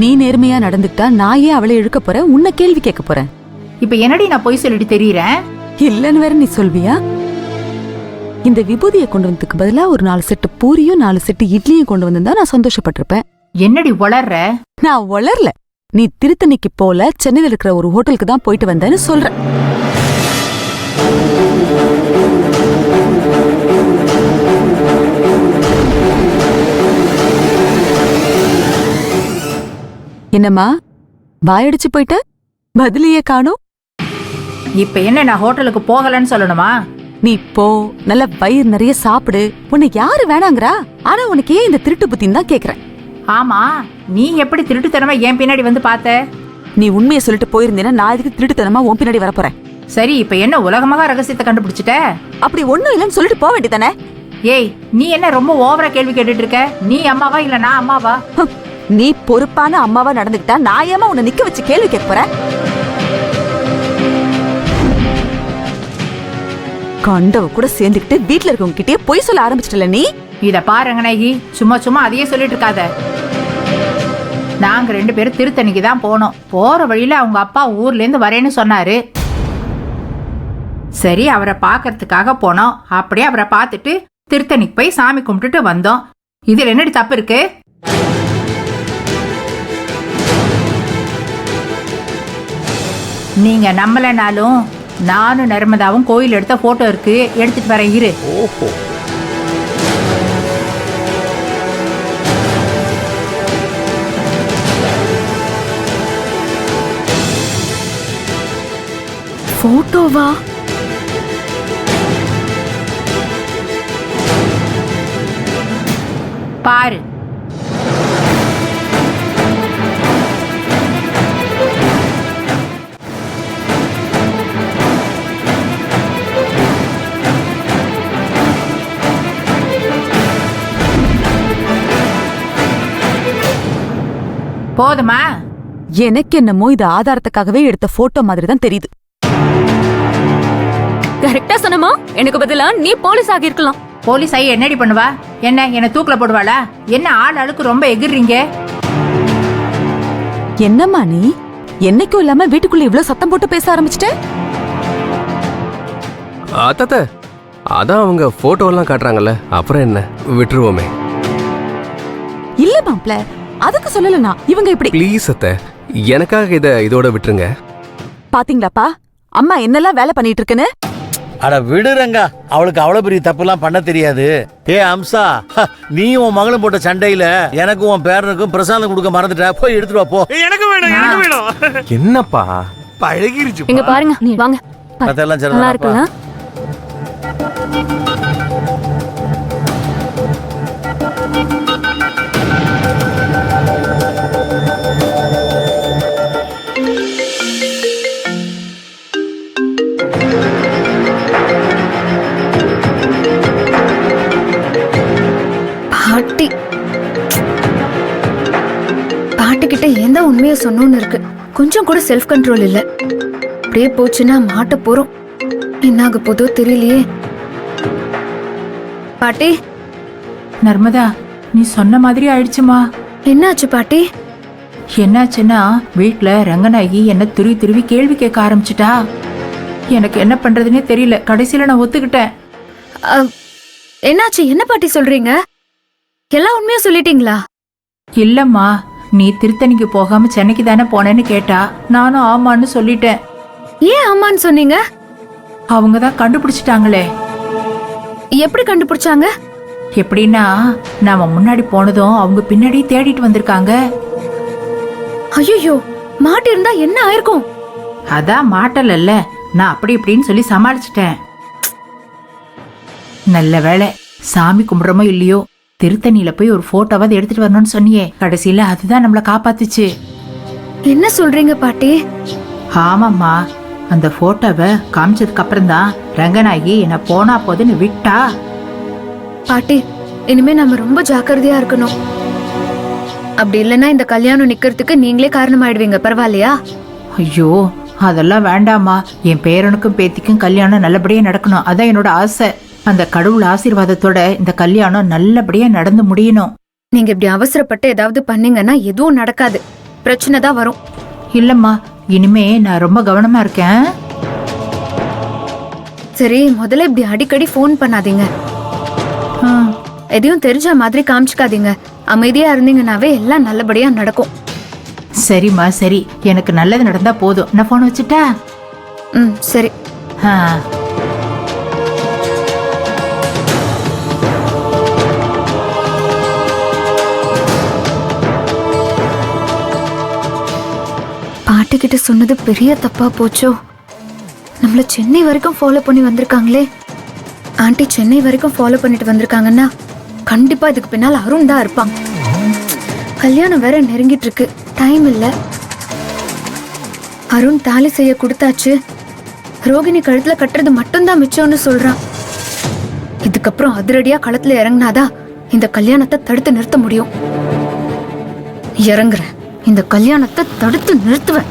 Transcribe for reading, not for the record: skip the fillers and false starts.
நீ நேர்மையா நடந்துக்கிட்டா நான் ஏன் அவளை இழுக்க போறேன், உன்னை கேள்வி கேட்க போறேன். இப்ப என்னடி நான் பொய் சொல்லிட்டு தெரியறேன்? இல்லன்னு வேற நீ சொல்வியா? இந்த விபூதியை கொண்டு வந்ததுக்கு பதிலா ஒரு 4 செட்டு பூரியும் 4 செட்டு இட்லியும் கொண்டு வந்திருந்தா நான் சந்தோஷப்பட்டிருப்பேன். என்னடி வளர்ற? நான் வளரல. நீ திருத்தணிக்கு போல சென்னையில இருக்கிற ஒரு ஹோட்டலுக்கு தான் போயிட்டு வந்தேன்னு சொல்ற. என்னம்மா வாயடிச்சு போயிட்ட? பதிலையே காணோம். இப்ப என்ன நான் ஹோட்டலுக்கு போகலன்னு சொல்லணுமா? நீ போ, நல்ல வயிறு நிறைய சாப்பிடு. உன்னை யாரு வேணாங்கறா? ஆனா உனக்கு ஏன் இந்த திருட்டு புத்தின்னு தான் கேக்குறேன். ஆமா, நீ எப்படி திருட்டுத்தனமா என் பின்னாடி வந்து பார்த்த? நீ உண்மையை சொல்லிட்டு போயிருந்தேன்னா நான் இதுக்கு திருட்டுத்தனமா உன் பின்னாடி வரப்போறேன். சரி, இப்ப என்ன உலகமாக ரகசியத்தை கண்டுபிடிச்சிட்ட? அப்படி ஒண்ணும் இல்லைன்னு சொல்லிட்டு போக வேண்டியதானே? ஏய், நீ என்ன ரொம்ப ஓவரா கேள்வி கேட்டுட்டு இருக்க? நீ அம்மாவா இல்ல நான் அம்மாவா? நீ பொறுப்பான அம்மாவா நடந்துக்கிட்டா நான் ஏமா உன்னை நிக்க வச்சு கேள்வி கேட்க போறேன்? கண்டவ கூட சேர்ந்துக்கிட்டு வீட்டுல இருக்கவங்க கிட்டே பொய் சொல்ல ஆரம்பிச்சிட்டல நீ. இத பாருங்க நாயகி, சும்மா சும்மா அதையே சொல்லிட்டு இருக்காத. நாங்க 2 பேரும் திருத்தணிக்கு தான் போனோம். போற வழியில அவங்க அப்பா ஊர்ல இருந்து வரேன்னு சொன்னாரு. சரி, அவரை பாக்கிறதுக்காக போனோம். அப்படியே அவரை பார்த்துட்டு திருத்தணிக்கு போய் சாமி கும்பிட்டுட்டு வந்தோம். இதுல என்னடி தப்பு இருக்கு? நீங்க நம்பலனாலும் நானும் நர்மதாவும் கோயில் எடுத்த போட்டோ இருக்கு, எடுத்துட்டு வரேன் இரு. ஓஹோ, போட்டோவா? பாரு. போதுமா? எனக்கு என்னமோ இது ஆதாரத்துக்காகவே எடுத்த போட்டோ மாதிரி தான் தெரியுது. கரெக்டா சொன்னமா? எனக்கு பதிலா நீ போலீஸ் ஆகிருக்கலாம். போலீஸ் ஆகி என்னடி பண்ணுவா? என்ன தூக்குல போடுவாளா? என்ன ஆள் அழுக்கு ரொம்ப எகிர்றீங்க? என்னம்மா நீ என்னைக்கும் இல்லாம வீட்டுக்குள்ள இவ்ளோ சத்தம் போட்டு பேச ஆரம்பிச்சிட்ட? அத்த அதான் அவங்க போட்டோ எல்லாம் காட்டுறாங்கல்ல, அப்புறம் என்ன, விட்டுருவோமே. இல்ல மாப்ள, அதுக்கு சொல்லலனா இவங்க இப்படி. ப்ளீஸ் அத்த, எனக்காக இதோட விட்டுருங்க. பாத்தீங்களாப்பா அம்மா என்னெல்லாம் வேலை பண்ணிட்டு இருக்குன்னு. அட விடுறங்க, அவளுக்கு அவ்வளவு பெரிய தப்பு எல்லாம் பண்ண தெரியாது. ஏ அம்சா, நீ உன் மகளும் போட்ட சண்டையில எனக்கும் உன் பேரனுக்கும் பிரசாதம் கொடுக்க மறந்துட்ட. போய் எடுத்துட்டு வா போ. எனக்கு வேணும். என்னப்பா பழகிருச்சு. இங்க பாருங்க, வாங்க. அதெல்லாம் நல்லா இருக்குல்ல? பாட்டுக்கிட்ட எந்த உண்மையை சொன்னோன்னு இருக்கு. கொஞ்சம் கூட செல்ஃப் கண்ட்ரோல் இல்ல. அப்படியே போச்சுன்னா மாட்ட போறோம். என்னாக போதோ தெரியலையே. பாட்டி. நர்மதா, நீ சொன்ன மாதிரி ஆயிடுச்சுமா. என்னாச்சு பாட்டி? என்னாச்சுன்னா, வீட்டுல ரங்கநாயகி என்ன துருவி கேள்வி கேட்க ஆரம்பிச்சுட்டா. எனக்கு என்ன பண்றதுன்னே தெரியல. கடைசியில நான் ஒத்துக்கிட்டேன். என்னாச்சு? என்ன பாட்டி சொல்றீங்க? எல்லாம் உண்மையா சொல்லிட்டீங்களா? இல்லம்மா, நீ திருத்தணிக்கு போகாம சென்னைக்கு தானே போனேன்னு கேட்டா. நானும் ஆமான்னு சொல்லிட்டேன். ஏன் ஆமான்னு சொன்னீங்க? அவங்க தான் கண்டுபிடிச்சிட்டாங்களே. எப்படி கண்டுபிடிச்சாங்க? எப்படின்னா, நாம முன்னாடி போனதும் அவங்க பின்னாடி தேடிட்டு வந்திருக்காங்க. ஐயோ, மாட்டி இருந்தா என்ன ஆயிருக்கும்? அதான் மாட்டல, நான் அப்படி இப்படின்னு சொல்லி சமாளிச்சிட்டேன். நல்ல வேளை, சாமி கும்பிடுறமோ இல்லையோ, திருத்தணியில போய் ஒரு போட்டோவாவது எடுத்துட்டு வரணும்னு சொன்னியே. கடைசியில அதுதான் நம்மள காப்பாத்துச்சு. என்ன சொல்றீங்க பாட்டி? ஆமாம்மா, அந்த போட்டோவை காமிச்சதுக்கு அப்புறம் தான் ரங்கநாயகி என்ன போனா போதுன்னு விட்டா. பாட்டி, இனிமே நம்ம ரொம்ப ஜாக்கிரதையா இருக்கணும். அப்படி இல்லைன்னா இந்த கல்யாணம் நிக்கிறதுக்கு நீங்களே காரணமாயிடுவீங்க. பரவாயில்லையா? ஐயோ, அதெல்லாம் வேண்டாமா. என் பேரனுக்கும் பேத்திக்கும் கல்யாணம் நல்லபடியா நடக்கணும். அதான் என்னோட ஆசை. அந்த கடவுள் ஆசீர்வாதத்தோட இந்த கல்யாணம் நல்லபடியா நடந்து முடியணும். நீங்க இப்படி அவசரப்பட்டு ஏதாவது பண்ணீங்கன்னா எதுவும் நடக்காது. பிரச்சனை தான் வரும். இல்லம்மா, இனிமே நான் ரொம்ப கவனமா இருக்கேன். சரி, முதல்ல இப்படி அடிக்கடி ஃபோன் பண்ணாதீங்க. ஆ, எதையும் தெரிஞ்ச மாதிரி காமிச்சுக்காதீங்க. அமைதியா இருந்தீங்கன்னாவே எல்லாம் நல்லபடியா நடக்கும். சரிம்மா சரி, எனக்கு நல்லது நடந்தா போதும். நான் போன் வச்சுட்டா? சரி. ஆ. பாட்டிக்கிட்ட சொன்னது பெரிய தப்பா போச்சோ. நம்மள சென்னை வரைக்கும் ஃபாலோ பண்ணி வந்திருக்காங்களே. ஆண்டி சென்னை வரைக்கும் ஃபாலோ பண்ணிட்டு வந்திருக்காங்கன்னா கண்டிப்பா இதுக்கு பின்னால் அருண் தான் இருப்பான். கல்யாணம் வேற நெருங்கிட்டு இருக்கு, டைம் இல்ல. அருண் தாலி செய்ய கொடுத்தாச்சு, ரோகிணி கழுத்துல கட்டுறது மட்டும்தான் மிச்சம்னு சொல்றான். இதுக்கப்புறம் அதிரடியா களத்துல இறங்கினாதான் இந்த கல்யாணத்தை தடுத்து நிறுத்த முடியும். இறங்குறேன், இந்த கல்யாணத்தை தடுத்து நிறுத்துவேன்.